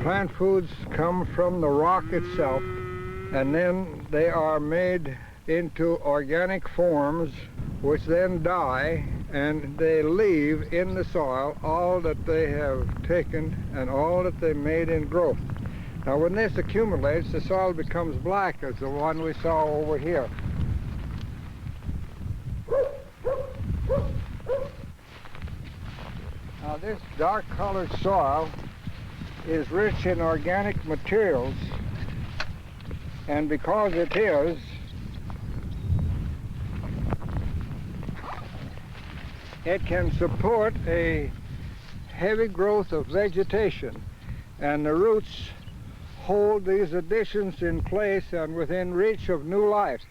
Plant foods come from the rock itself, and then they are made into organic forms, which then die, and they leave in the soil all that they have taken and all that they made in growth. Now when this accumulates, the soil becomes black, as the one we saw over here. Now this dark colored soil is rich in organic materials, and because it is, it can support a heavy growth of vegetation, and the roots hold these additions in place and within reach of new life.